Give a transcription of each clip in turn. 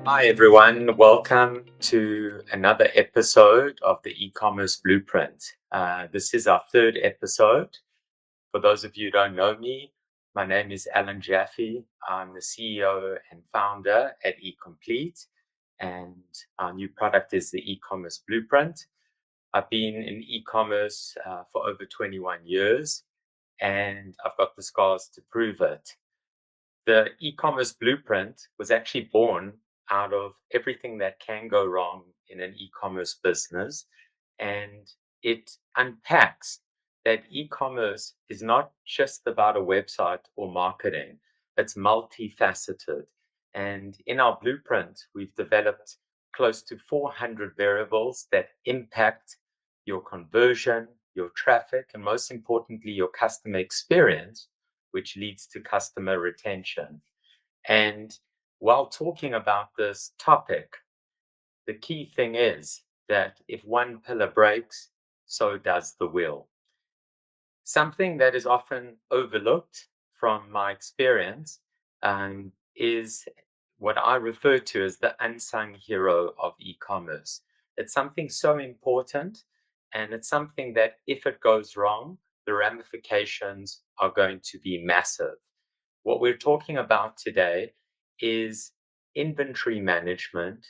Hi, everyone. Welcome to another episode of the e-commerce blueprint. This is our third episode. For those of you who don't know me, my name is Alan Jaffe. I'm the CEO and founder at eComplete, and our new product is the e-commerce blueprint. I've been in e-commerce for over 21 years, and I've got the scars to prove it. The e-commerce blueprint was actually born out of everything that can go wrong in an e-commerce business. And it unpacks that e-commerce is not just about a website or marketing, it's multifaceted. And in our blueprint, we've developed close to 400 variables that impact your conversion, your traffic, and most importantly, your customer experience, which leads to customer retention. And while talking about this topic, the key thing is that if one pillar breaks, so does the wheel. Something that is often overlooked from my experience is what I refer to as the unsung hero of e-commerce. It's something so important, and it's something that if it goes wrong, the ramifications are going to be massive. What we're talking about today is inventory management,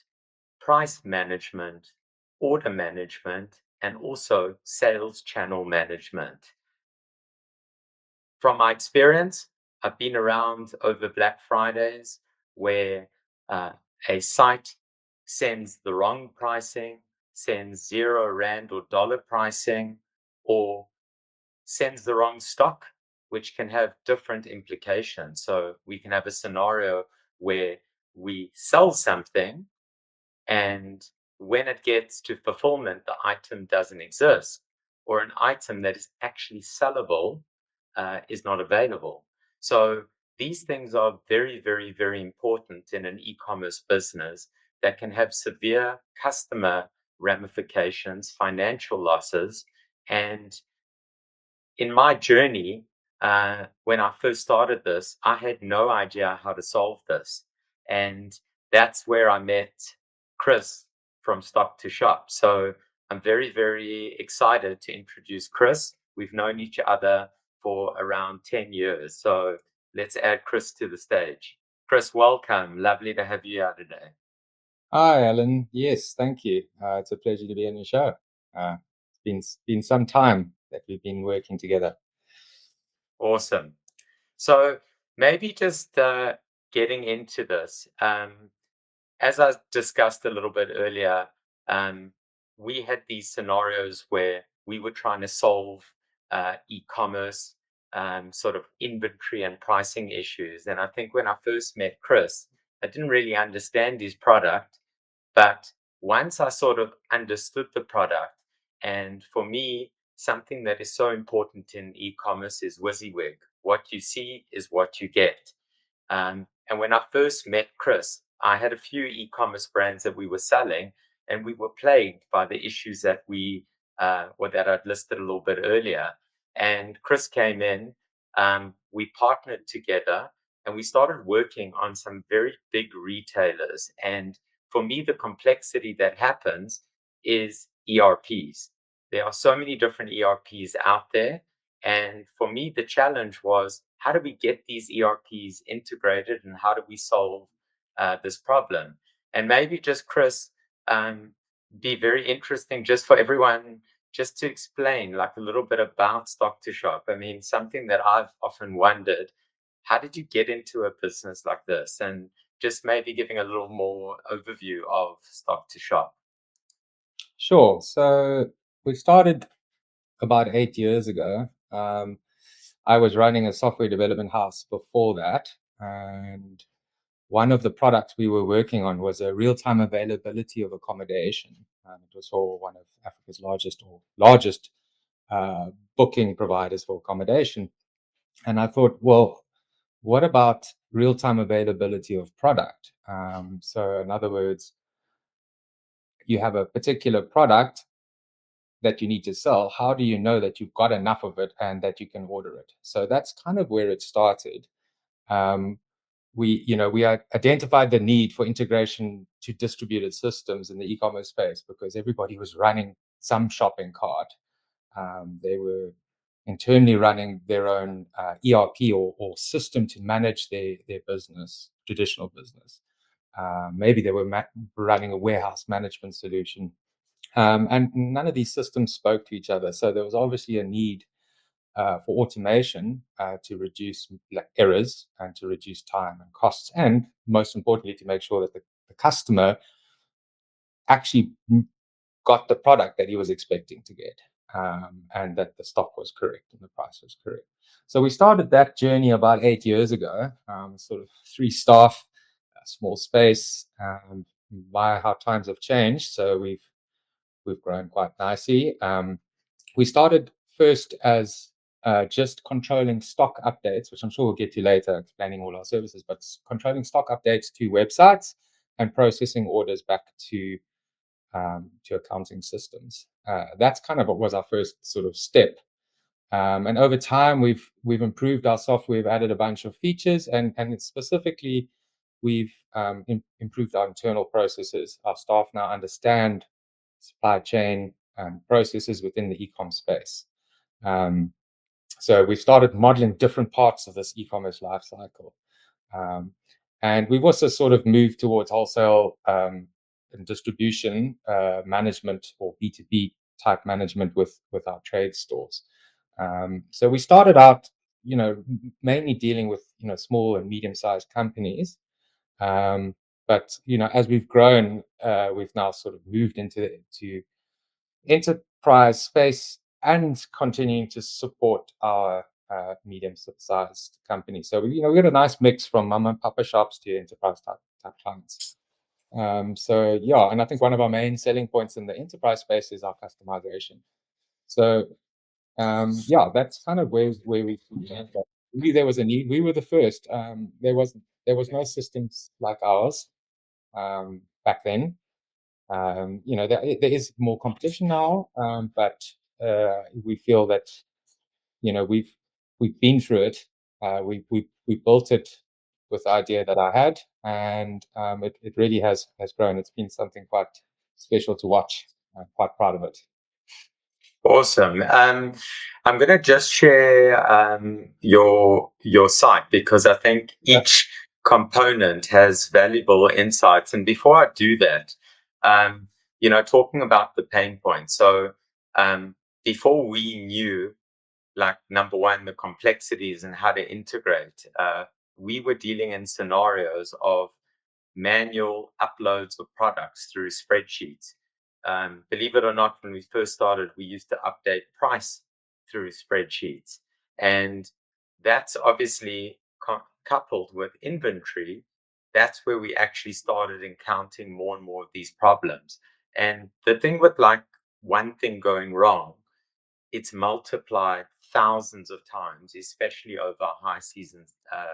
price management, order management, and also sales channel management. From my experience, I've been around over Black Fridays where uh, a site sends the wrong pricing, sends zero rand or dollar pricing, or sends the wrong stock, which can have different implications. So we can have a scenario where we sell something, and when it gets to fulfillment, the item doesn't exist, or an item that is actually sellable is not available. So these things are very, very, very important in an e-commerce business that can have severe customer ramifications, financial losses. And in my journey, when I first started this, I had no idea how to solve this. And that's where I met Chris from Stock2Shop. So I'm very, very excited to introduce Chris. We've known each other for around 10 years. So let's add Chris to the stage. Chris, welcome. Lovely to have you here today. Hi, Alan. Yes, thank you. It's a pleasure to be on your show. It's been some time that we've been working together. Awesome. So maybe just getting into this. As I discussed a little bit earlier, we had these scenarios where we were trying to solve e-commerce sort of inventory and pricing issues. And I think when I first met Chris, I didn't really understand his product. But once I sort of understood the product, and for me, something that is so important in e-commerce is WYSIWYG. What you see is what you get. And when I first met Chris, I had a few e-commerce brands that we were selling, and we were plagued by the issues that or that I'd listed a little bit earlier. And Chris came in, we partnered together, and we started working on some very big retailers. And for me, the complexity that happens is ERPs. There are so many different ERPs out there. And for me, the challenge was how do we get these ERPs integrated and how do we solve this problem? And maybe just, Chris, be very interesting just for everyone, just to explain like a little bit about Stock2Shop. I mean, something that I've often wondered, how did you get into a business like this? And just maybe giving a little more overview of Stock2Shop. Sure. So we started about 8 years ago. I was running a software development house before that, and one of the products we were working on was a real-time availability of accommodation. It was for one of Africa's largest booking providers for accommodation. And I thought, well, what about real-time availability of product? So in other words, you have a particular product that you need to sell. How do you know that you've got enough of it and that you can order it? So that's kind of where it started. we identified the need for integration to distributed systems in the e-commerce space because everybody was running some shopping cart. They were internally running their own ERP or system to manage their business, traditional business. Maybe they were running a warehouse management solution. And none of these systems spoke to each other. So there was obviously a need for automation to reduce errors and to reduce time and costs, and most importantly, to make sure that the customer actually got the product that he was expecting to get, and that the stock was correct and the price was correct. So we started that journey about 8 years ago, sort of 3 staff, a small space. By how times have changed, so we've grown quite nicely. We started first as just controlling stock updates, which I'm sure we'll get to later, explaining all our services, but controlling stock updates to websites and processing orders back to accounting systems. That's kind of what was our first sort of step. And over time, we've improved our software. We've added a bunch of features, and specifically, we've improved our internal processes. Our staff now understand supply chain processes within the e-com space. So we've started modeling different parts of this e-commerce lifecycle. And we've also sort of moved towards wholesale and distribution management, or B2B type management with our trade stores. So we started out, mainly dealing with, small and medium-sized companies. But, as we've grown, we've now sort of moved into enterprise space and continuing to support our medium-sized companies. So we got a nice mix from mom and papa shops to enterprise type clients. So yeah, and I think one of our main selling points in the enterprise space is our customization. So yeah, that's kind of where we knew there was a need. We were the first. There was no systems like ours back then. There is more competition now, but we feel that we've been through it. We built it with the idea that I had, and it really has grown. It's been something quite special to watch. I'm quite proud of it. Awesome. I'm going to just share your site, because I think each component has valuable insights. And before I do that, talking about the pain points. So before we knew, like, number one, the complexities and how to integrate, we were dealing in scenarios of manual uploads of products through spreadsheets. Believe it or not, when we first started, we used to update price through spreadsheets. And that's obviously coupled with inventory. That's where we actually started encountering more and more of these problems. And the thing with, like, one thing going wrong, it's multiplied thousands of times, especially over a high season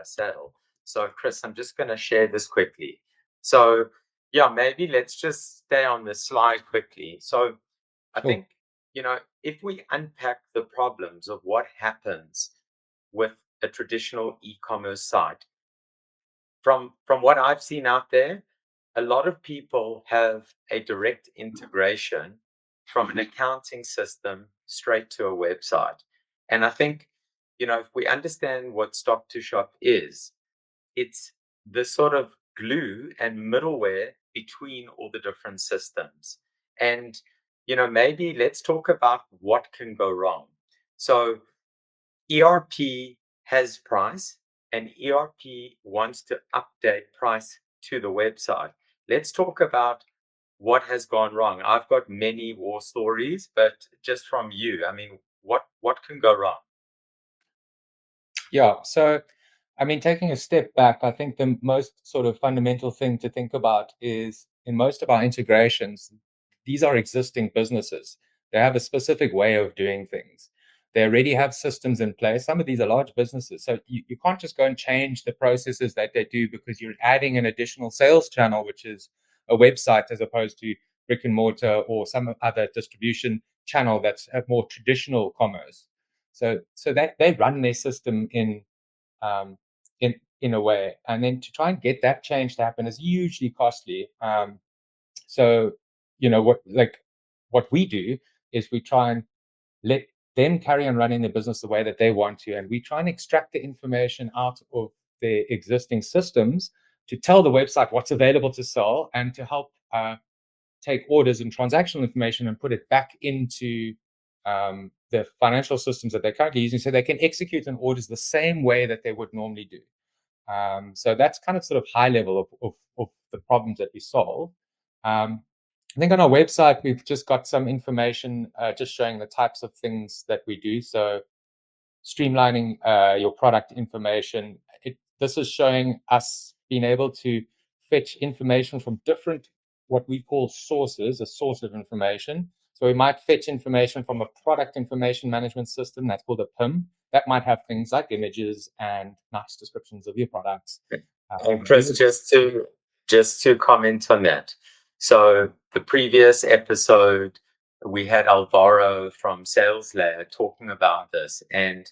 sale. So Chris, I'm just going to share this quickly. So yeah, maybe let's just stay on this slide quickly. So I think, if we unpack the problems of what happens with a traditional e-commerce site, from what I've seen out there, a lot of people have a direct integration from an accounting system straight to a website. And I think, if we understand what Stock2Shop is, it's the sort of glue and middleware between all the different systems. And, maybe let's talk about what can go wrong. So ERP has price, and ERP wants to update price to the website. Let's talk about what has gone wrong. I've got many war stories, but just from you, I mean, what can go wrong? Yeah. So, I mean, taking a step back, I think the most sort of fundamental thing to think about is, in most of our integrations, these are existing businesses. They have a specific way of doing things. They already have systems in place. Some of these are large businesses. So you can't just go and change the processes that they do because you're adding an additional sales channel, which is a website, as opposed to brick and mortar or some other distribution channel that's a more traditional commerce. So that they run their system in in a way. And then to try and get that change to happen is hugely costly. So, what we do is we try and let them carry on running the business the way that they want to. And we try and extract the information out of their existing systems to tell the website what's available to sell and to help take orders and transactional information and put it back into the financial systems that they're currently using so they can execute on orders the same way that they would normally do. So that's kind of sort of high level of the problems that we solve. I think on our website, we've just got some information just showing the types of things that we do. So streamlining your product information. This is showing us being able to fetch information from different, what we call sources, a source of information. So we might fetch information from a product information management system that's called a PIM. That might have things like images and nice descriptions of your products. And Chris, just to comment on that. So the previous episode, we had Alvaro from Sales Layer talking about this. And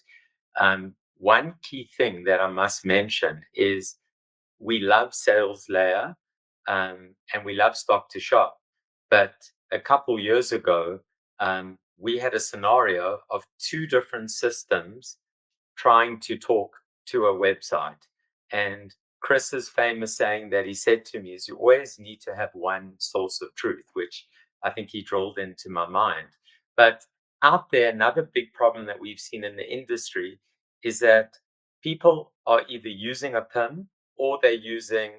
one key thing that I must mention is we love Sales Layer and we love Stock2Shop. But a couple years ago, we had a scenario of two different systems trying to talk to a website. And Chris's famous saying that he said to me is you always need to have one source of truth, which I think he drilled into my mind. But out there, another big problem that we've seen in the industry is that people are either using a PIM or they're using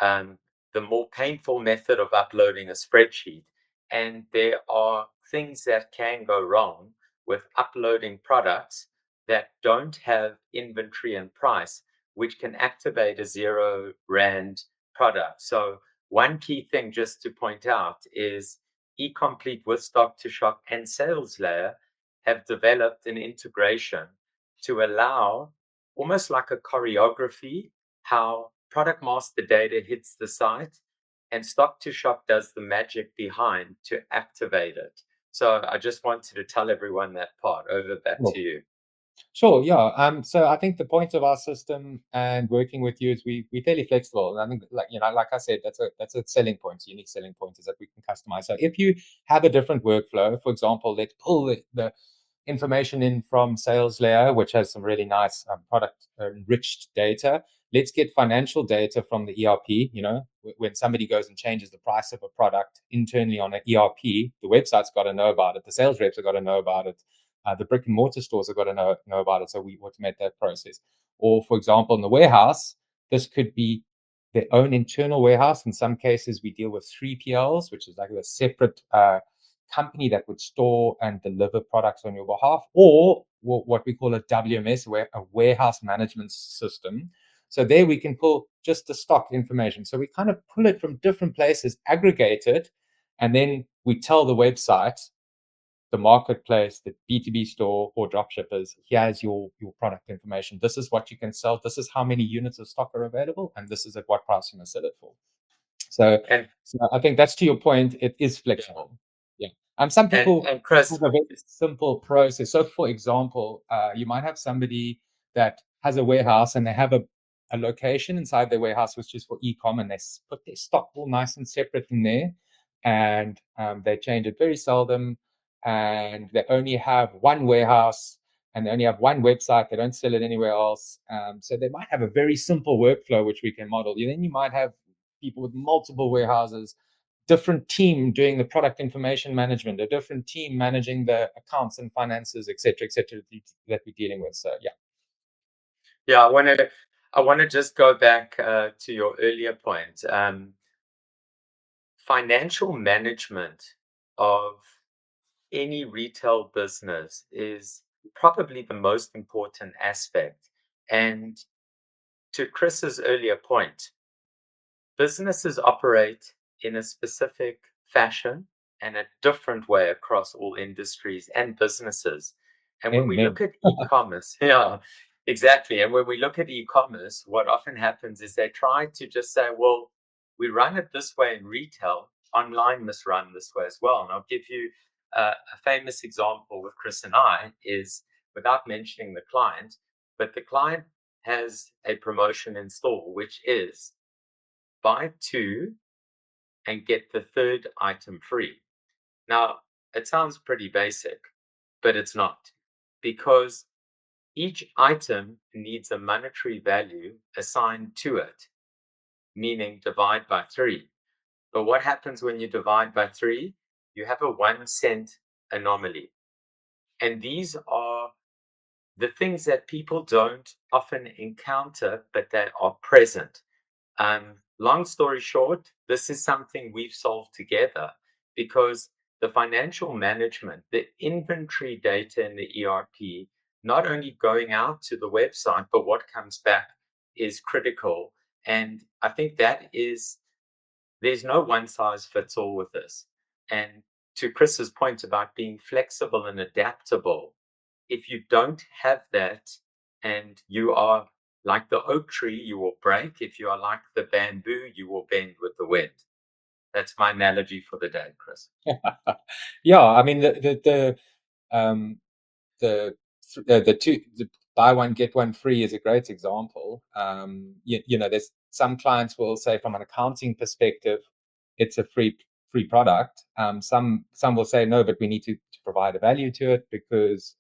the more painful method of uploading a spreadsheet. And there are things that can go wrong with uploading products that don't have inventory and price, which can activate a 0 Rand product. So one key thing just to point out is eComplete with Stock2Shop and Sales Layer have developed an integration to allow almost like a choreography how product master data hits the site and Stock2Shop does the magic behind to activate it. So I just wanted to tell everyone that part. Over back to you. Sure, yeah. So I think the point of our system and working with you is we're fairly flexible. And I think, like I said, that's a selling point. Unique selling point is that we can customize. So if you have a different workflow, for example, let's pull the information in from Sales Layer, which has some really nice product enriched data. Let's get financial data from the ERP. When somebody goes and changes the price of a product internally on an ERP, the website's got to know about it. The sales reps have got to know about it. The brick and mortar stores have got to know about it. So we automate that process. Or, for example, in the warehouse, this could be their own internal warehouse. In some cases, we deal with 3PLs, which is like a separate company that would store and deliver products on your behalf, or what we call a WMS, a warehouse management system. So there we can pull just the stock information. So we kind of pull it from different places, aggregate it, and then we tell the website, the marketplace, the B2B store or drop shippers, here's your product information. This is what you can sell. This is how many units of stock are available. And this is at what price you must sell it for. So I think that's to your point. It is flexible. Yeah. Some people and Chris, have a very simple process. So for example, you might have somebody that has a warehouse and they have a location inside their warehouse, which is for e-com, and they put their stock all nice and separate in there. And they change it very seldom. And they only have one warehouse and they only have one website. They don't sell it anywhere else. So they might have a very simple workflow, which we can model. Then you might have people with multiple warehouses, different team doing the product information management, a different team managing the accounts and finances, et cetera, that we're dealing with. So yeah, I want to just go back to your earlier point. Financial management of any retail business is probably the most important aspect. And to Chris's earlier point, businesses operate in a specific fashion and a different way across all industries and businesses. And when we look at e-commerce, yeah, exactly. And when we look at e-commerce, what often happens is they try to just say, well, we run it this way in retail, online must run this way as well. And I'll give you a famous example with Chris and I is, without mentioning the client, but the client has a promotion in store, which is buy two and get the third item free. Now, it sounds pretty basic, but it's not, because each item needs a monetary value assigned to it, meaning divide by three. But what happens when you divide by three? You have a 1 cent anomaly. And these are the things that people don't often encounter, but that are present. Long story short, this is something we've solved together, because the financial management, the inventory data in the ERP, not only going out to the website, but what comes back is critical. And I think there's no one size fits all with this. And to Chris's point about being flexible and adaptable, if you don't have that, and you are like the oak tree, you will break. If you are like the bamboo, you will bend with the wind. That's my analogy for the day, Chris. Yeah, I mean um, the the buy one get one free is a great example. There's some clients will say from an accounting perspective, it's a free product. Some will say no, but we need to provide a value to it because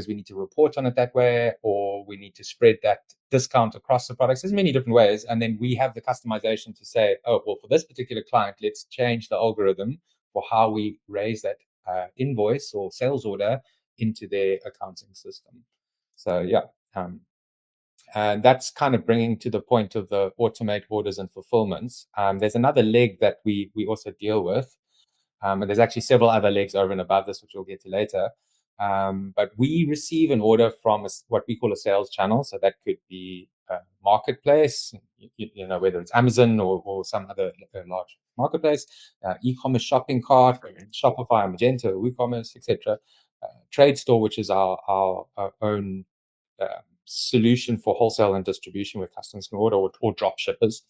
we need to report on it that way, or we need to spread that discount across the products. There's many different ways. And then we have the customization to say, oh, well, for this particular client, let's change the algorithm for how we raise that invoice or sales order into their accounting system. So, yeah. And that's kind of bringing to the point of the automate orders and fulfillments. There's another leg that we also deal with. And there's actually several other legs over and above this, which we'll get to later. But we receive an order from what we call a sales channel. So that could be a marketplace, whether it's Amazon or some other large marketplace, e-commerce shopping cart, Shopify, Magento, WooCommerce, etc. Trade store, which is our own solution for wholesale and distribution, where customers can order, or drop shippers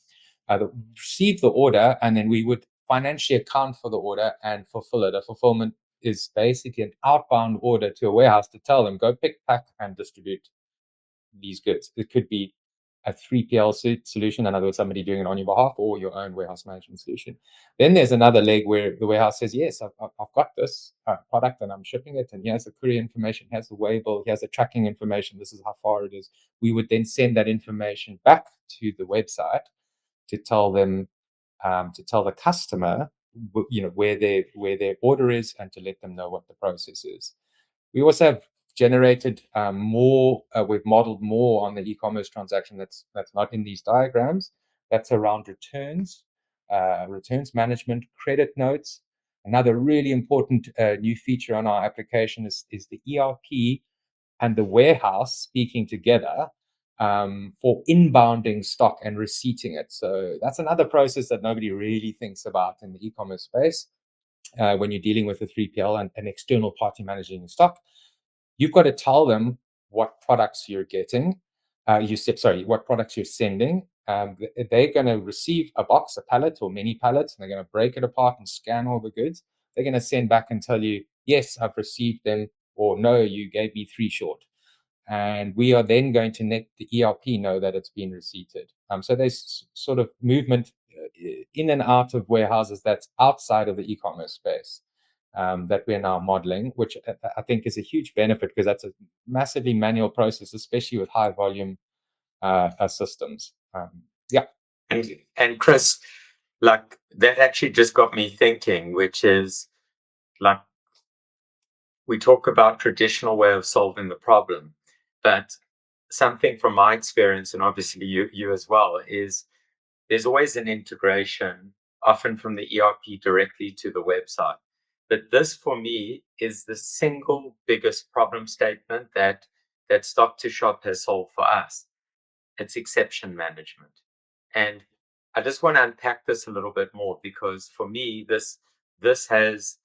that receive the order, and then we would financially account for the order and fulfill it. A fulfillment is basically an outbound order to a warehouse to tell them, go pick, pack, and distribute these goods. It could be a 3PL solution, in other words, somebody doing it on your behalf, or your own warehouse management solution. Then there's another leg where the warehouse says, yes, I've got this product and I'm shipping it, and here's the courier information, here's the weighable, here's the tracking information, this is how far it is. We would then send that information back to the website to tell them, to tell the customer, where their order is, and to let them know what the process is. We also have generated more. We've modeled more on the e-commerce transaction that's not in these diagrams. That's around returns, returns management, credit notes. Another really important new feature on our application is the ERP and the warehouse speaking together for inbounding stock and receipting it. So that's another process that nobody really thinks about in the e-commerce space. When you're dealing with a 3PL and an external party managing stock, you've got to tell them what products you're getting. What products you're sending. They're going to receive a box, a pallet, or many pallets, and they're going to break it apart and scan all the goods. They're going to send back and tell you, yes, I've received them, or no, you gave me 3 short. And we are then going to let the ERP know that it's been receipted. So there's sort of movement in and out of warehouses that's outside of the e-commerce space that we're now modeling, which I think is a huge benefit, because that's a massively manual process, especially with high volume systems. Yeah. And Chris, like, that actually just got me thinking, which is, like, we talk about traditional way of solving the problem, but something from my experience, and obviously you as well, is there's always an integration, often from the ERP directly to the website. But this, for me, is the single biggest problem statement that Stock2Shop has solved for us. It's exception management. And I just want to unpack this a little bit more, because for me, this has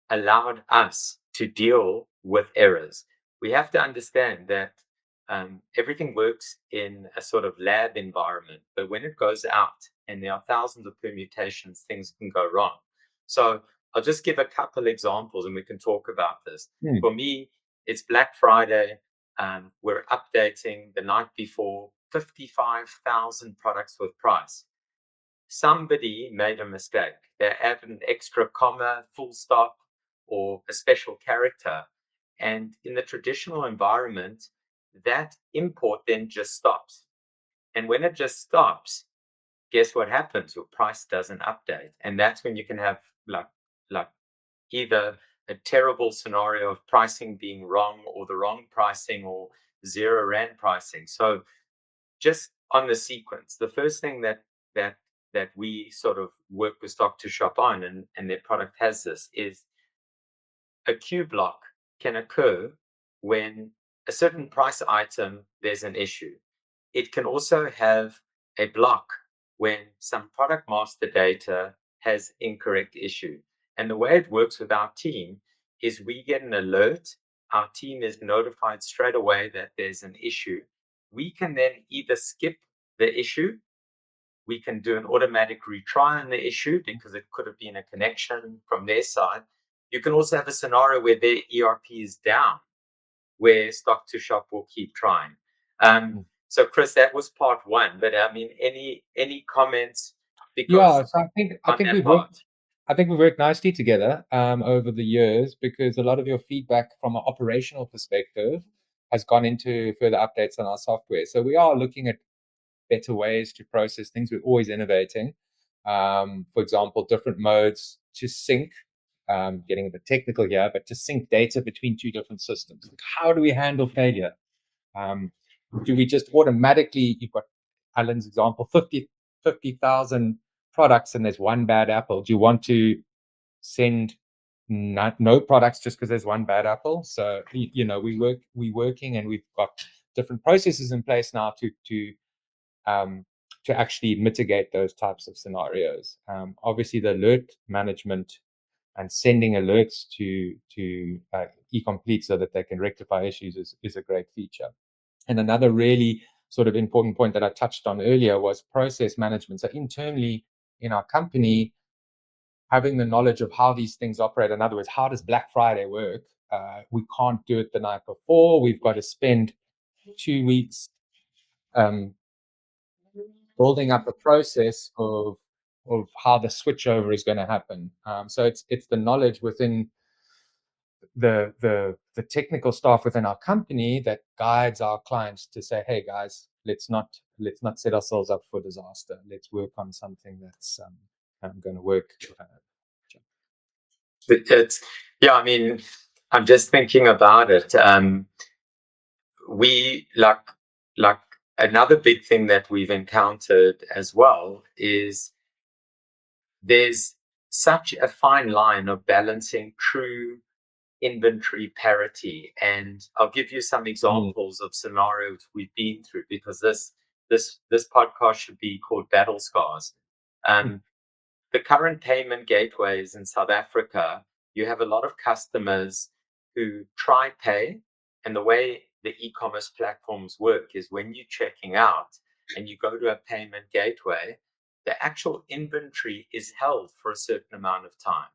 allowed us to deal with errors. We have to understand that everything works in a sort of lab environment, but when it goes out and there are thousands of permutations, things can go wrong. So I'll just give a couple examples and we can talk about this. For me, it's Black Friday. we're updating the night before 55,000 products with price. Somebody made a mistake. They added an extra comma, full stop, or a special character. And in the traditional environment, that import then just stops. And when it just stops, guess what happens? Your price doesn't update. And that's when you can have like either a terrible scenario of pricing being wrong, or the wrong pricing, or 0 Rand pricing. So just on the sequence, the first thing that we sort of work with Stock2Shop on, and their product has this, is a queue block can occur when a certain price item, there's an issue. It can also have a block when some product master data has incorrect issue. And the way it works with our team is we get an alert. Our team is notified straight away that there's an issue. We can then either skip the issue, we can do an automatic retry on the issue because it could have been a connection from their side. You can also have a scenario where their ERP is down, where Stock2Shop will keep trying. So, Chris, that was part one. But I mean, any comments? Yeah, Because so I on think that part, we've worked nicely together over the years, because a lot of your feedback from an operational perspective has gone into further updates on our software. So we are looking at better ways to process things. We're always innovating. For example, different modes to sync. Getting a bit technical here, but to sync data between two different systems. Like, how do we handle failure? Do we just automatically, you've got Alan's example, 50,000 products and there's one bad apple. Do you want to send no products just because there's one bad apple? So, we're working, and we've got different processes in place now to actually mitigate those types of scenarios. Obviously, the alert management and sending alerts to eComplete so that they can rectify issues is a great feature. And another really sort of important point that I touched on earlier was process management. So internally in our company, having the knowledge of how these things operate. In other words, how does Black Friday work? We can't do it the night before. We've got to spend 2 weeks building up a process of how the switchover is going to happen. So it's the knowledge within the technical staff within our company that guides our clients to say, hey guys, let's not set ourselves up for disaster. Let's work on something that's going to work. it's yeah. I mean, I'm just thinking about it. We like another big thing that we've encountered as well is there's such a fine line of balancing true inventory parity. And I'll give you some examples of scenarios we've been through, because this podcast should be called Battle Scars. The current payment gateways in South Africa, you have a lot of customers who try pay, and the way the e-commerce platforms work is when you're checking out and you go to a payment gateway, the actual inventory is held for a certain amount of time.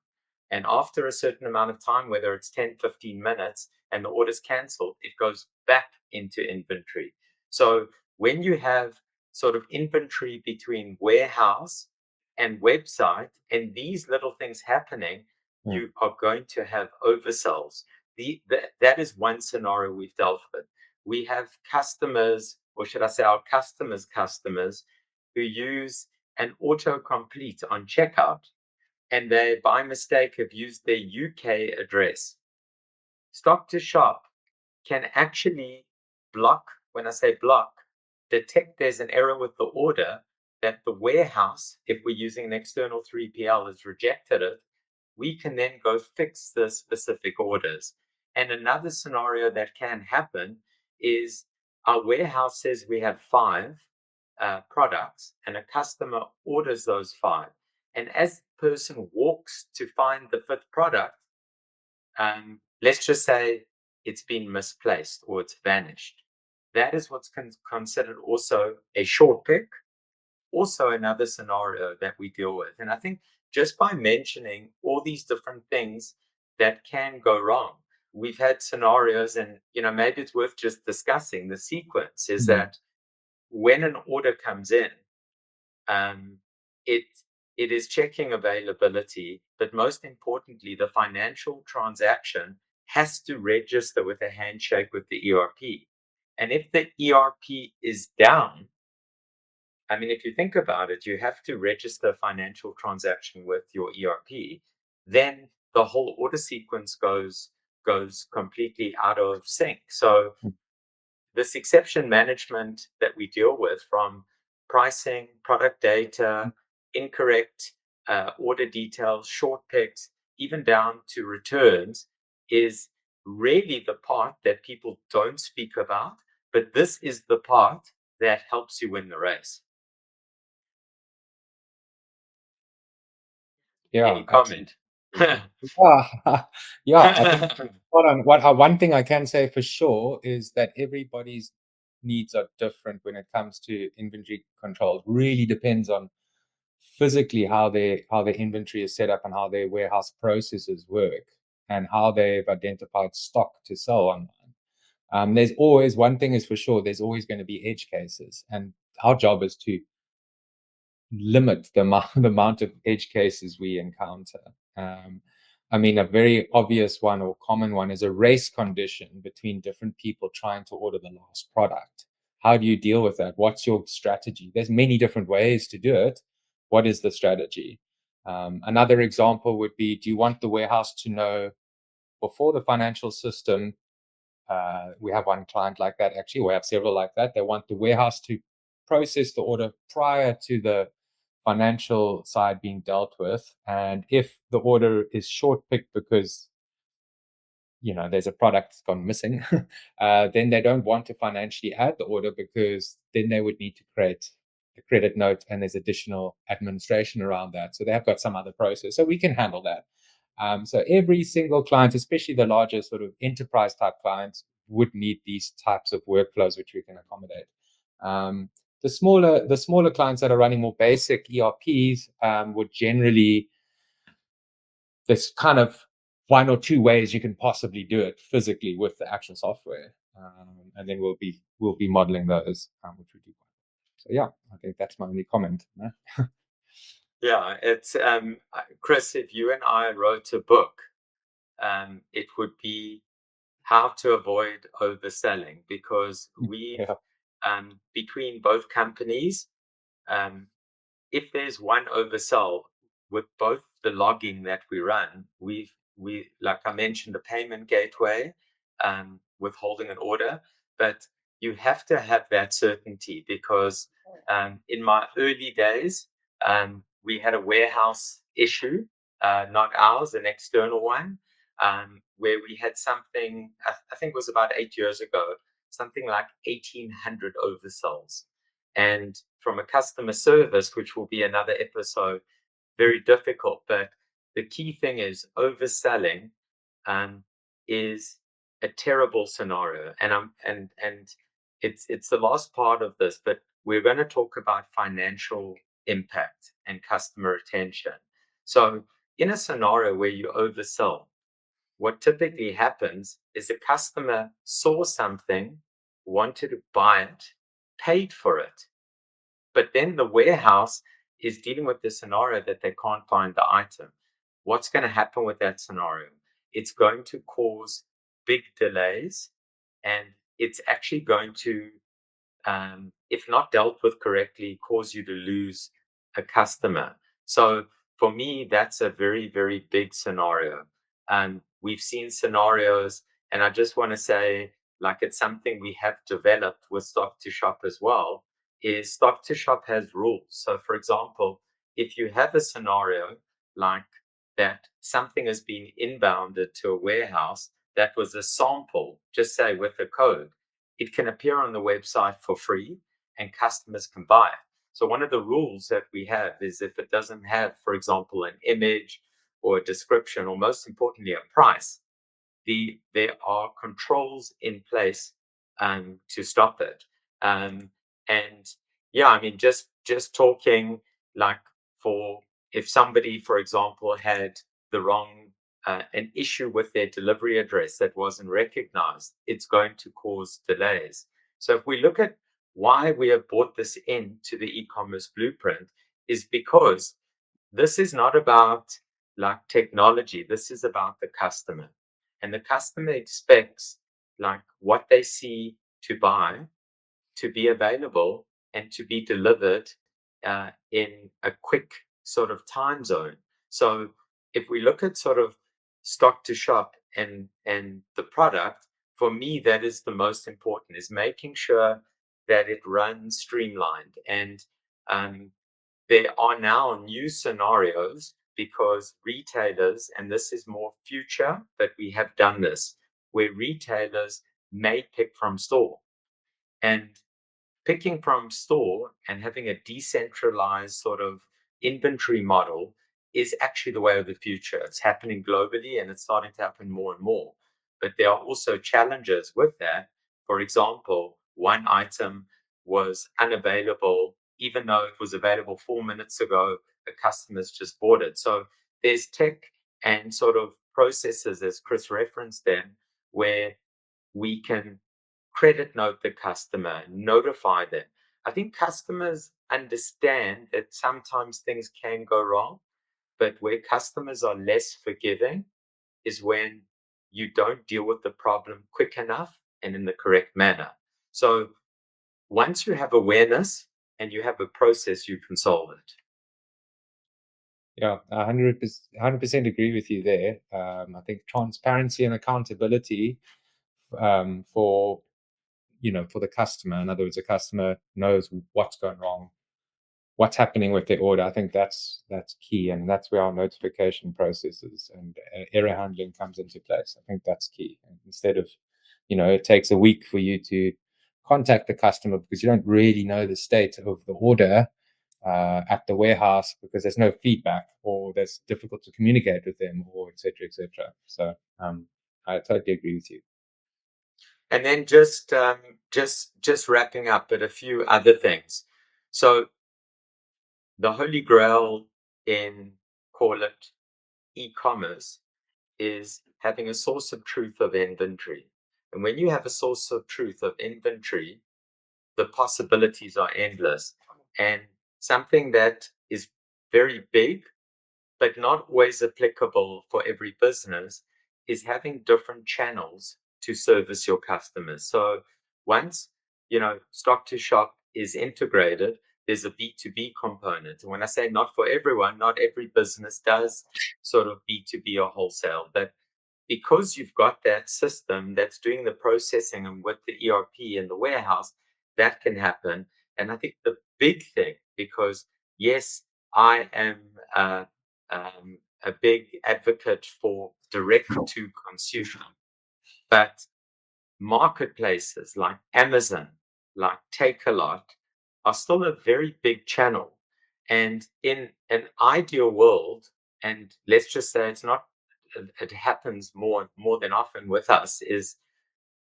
And after a certain amount of time, whether it's 10, 15 minutes, and the order's cancelled, it goes back into inventory. So when you have sort of inventory between warehouse and website, and these little things happening, you are going to have oversells. That is one scenario we've dealt with. We have customers, or should I say our customers, who use an autocomplete on checkout, and they, by mistake, have used their UK address. Stock2Shop can actually block, when I say block, detect there's an error with the order, that the warehouse, if we're using an external 3PL, has rejected it. We can then go fix the specific orders. And another scenario that can happen is our warehouse says we have 5 products, and a customer orders those 5. And as the person walks to find the 5th product, let's just say it's been misplaced or it's vanished. That is what's considered also a short pick, also another scenario that we deal with. And I think just by mentioning all these different things that can go wrong, we've had scenarios, and maybe it's worth just discussing the sequence. Is Mm. that when an order comes in, um, it it is checking availability, but most importantly, the financial transaction has to register with a handshake with the ERP. And if the ERP is down, I mean, if you think about it, you have to register a financial transaction with your ERP, then the whole order sequence goes completely out of sync. So this exception management that we deal with, from pricing, product data, incorrect order details, short picks, even down to returns, is really the part that people don't speak about. But this is the part that helps you win the race. Yeah, Any absolutely. comment? Yeah, yeah. I think hold on. One thing I can say for sure is that everybody's needs are different when it comes to inventory control. Really depends on physically how their inventory is set up and how their warehouse processes work and how they've identified stock to sell online. There's always one thing is for sure. There's always going to be edge cases, and our job is to limit the amount of edge cases we encounter. Um, I mean, a very obvious one or common one is a race condition between different people trying to order the last product. How do you deal with that? What's your strategy? There's many different ways to do it. What is the strategy? Another example would be, do you want the warehouse to know before the financial system? We have one client like that, actually. We have several like that. They want the warehouse to process the order prior to the financial side being dealt with. And if the order is short picked because there's a product that's gone missing, then they don't want to financially add the order, because then they would need to create a credit note and there's additional administration around that. So they have got some other process. So we can handle that. So every single client, especially the larger sort of enterprise type clients, would need these types of workflows, which we can accommodate. The smaller clients that are running more basic ERPs would generally, there's kind of one or two ways you can possibly do it physically with the actual software, and then we'll be modeling those, which we do. So yeah, I think that's my only comment. Yeah, it's Chris, if you and I wrote a book, it would be how to avoid overselling, because we've Yeah. between both companies, um, if there's one oversell with both the logging that we run, we like I mentioned, the payment gateway, withholding an order, but you have to have that certainty, because in my early days, we had a warehouse issue, not ours, an external one, where we had something, I think it was about 8 years ago, something like 1,800 oversells. And from a customer service, which will be another episode, very difficult. But the key thing is, overselling um, is a terrible scenario, and it's the last part of this, but we're going to talk about financial impact and customer retention. So in a scenario where you oversell, what typically happens is a customer saw something, wanted to buy it, paid for it, but then the warehouse is dealing with the scenario that they can't find the item. What's going to happen with that scenario? It's going to cause big delays, and it's actually going to, if not dealt with correctly, cause you to lose a customer. So for me, that's a very, very big scenario. We've seen scenarios, and I just want to say, like, it's something we have developed with Stock2Shop as well, is Stock2Shop has rules. So for example, if you have a scenario like that, something has been inbounded to a warehouse that was a sample, just say with a code, it can appear on the website for free and customers can buy it. So one of the rules that we have is, if it doesn't have, for example, an image or a description, or most importantly, a price, there are controls in place to stop it. And yeah, I mean, just talking, like, for if somebody, for example, had the wrong an issue with their delivery address that wasn't recognized, it's going to cause delays. So if we look at why we have brought this into the e-commerce blueprint, is because this is not about like technology. This is about the customer, and the customer expects like what they see to buy to be available and to be delivered in a quick sort of time zone. So if we look at sort of stock to shop and the product, for me that is the most important, is making sure that it runs streamlined. And um, there are now new scenarios because retailers, and this is more future, but we have done this, where retailers may pick from store. And picking from store and having a decentralized sort of inventory model is actually the way of the future. It's happening globally and it's starting to happen more and more. But there are also challenges with that. For example, one item was unavailable, even though it was available 4 minutes ago, the customers just bought it. So there's tech and sort of processes, as Chris referenced them, where we can credit note the customer, notify them. I think customers understand that sometimes things can go wrong, but where customers are less forgiving is when you don't deal with the problem quick enough and in the correct manner. So once you have awareness and you have a process, you can solve it. Yeah, 100% agree with you there. I think transparency and accountability for for the customer. In other words, the customer knows what's going wrong, what's happening with their order. I think that's key, and that's where our notification processes and error handling comes into place. I think that's key. And instead of, it takes a week for you to contact the customer because you don't really know the state of the order at the warehouse because there's no feedback or there's difficult to communicate with them or etc. etc. So I totally agree with you. And then just wrapping up, but a few other things. So the holy grail in, call it, e-commerce is having a source of truth of inventory. And when you have a source of truth of inventory, the possibilities are endless. And something that is very big, but not always applicable for every business, is having different channels to service your customers. So once, stock to shop is integrated, there's a B2B component. And when I say not for everyone, not every business does sort of B2B or wholesale, but because you've got that system that's doing the processing and with the ERP in the warehouse, that can happen. And I think the big thing, because yes, I am a big advocate for direct to consumer, but marketplaces like Amazon, like Takealot, are still a very big channel. And in an ideal world, and let's just say it happens more than often with us, is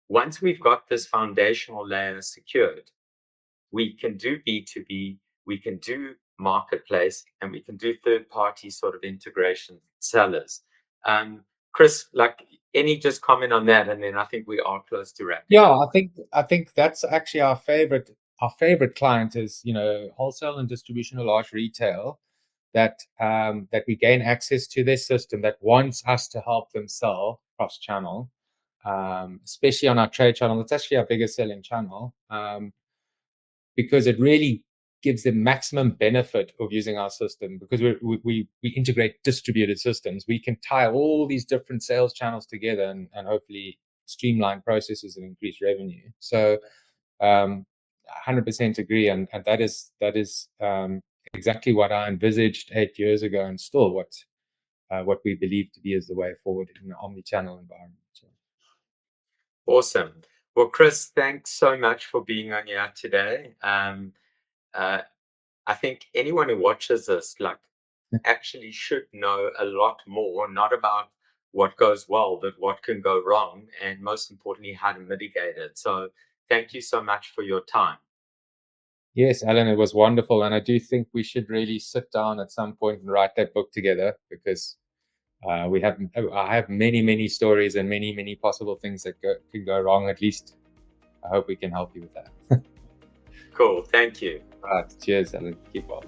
once we've got this foundational layer secured, we can do B2B, we can do marketplace, and we can do third party sort of integration sellers. Chris, like any just comment on that, and then I think we are close to wrapping Yeah, up. I think that's actually our favorite client is wholesale and distribution or large retail that we gain access to their system that wants us to help them sell cross channel, especially on our trade channel. It's actually our biggest selling channel because it really gives them maximum benefit of using our system because we integrate distributed systems. We can tie all these different sales channels together and hopefully streamline processes and increase revenue. So 100% agree, and that is exactly what I envisaged 8 years ago, and still what we believe to be is the way forward in an omni-channel environment. So. Awesome. Well, Chris, thanks so much for being on here today. Uh, I think anyone who watches this, like, actually should know a lot more, not about what goes well, but what can go wrong, and most importantly, how to mitigate it. So, thank you so much for your time. Yes, Alan, it was wonderful, and I do think we should really sit down at some point and write that book together because I have many stories and many possible things that could go wrong. At least I hope we can help you with that. Cool. Thank you. All right. Cheers, Alan. Keep well.